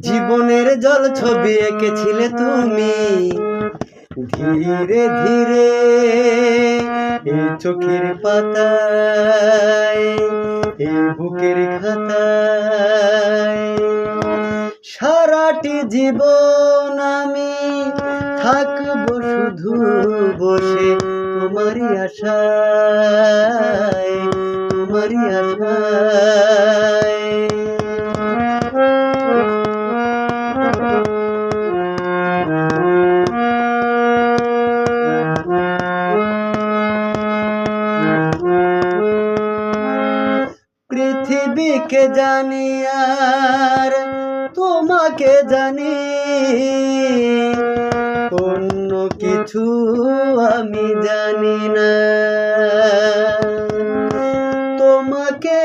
জীবনের জল ছবি এঁকেছিলে তুমি ধীরে ধীরে এই চোখের পাতায়, এই বুকের খাতায়। সারাটি জীবন আমি থাকবো শুধু বসে তোমারই আশায়, তোমারই আশায়। পৃথিবীকে জানি আর তোমাকে জানি, অন্য কিছু আমি জানি না। তোমাকে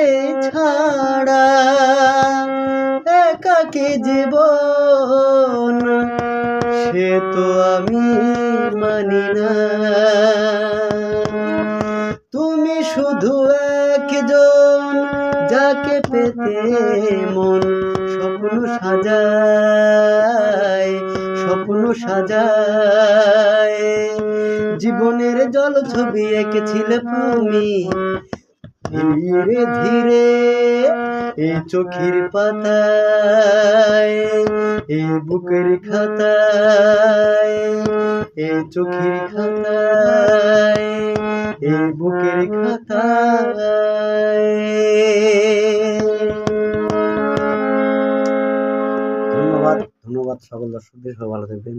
ছাড়া একাকী জীবন সে তো আমি মানি না। তুমি শুধু একজন যাকে পেতে মন স্বপ্ন সাজায়, স্বপ্ন সাজায়। জীবনের জল ছবি এঁকেছিলে তুমি ধীরে ধীরে এই চোখের পাতায়, এই বুকের খাতায়, এই চোখের খাতায়, এই বুকের খাতায়। ধন্যবাদ, ধন্যবাদ সকল দর্শকদের। সবাই ভালো থাকবেন।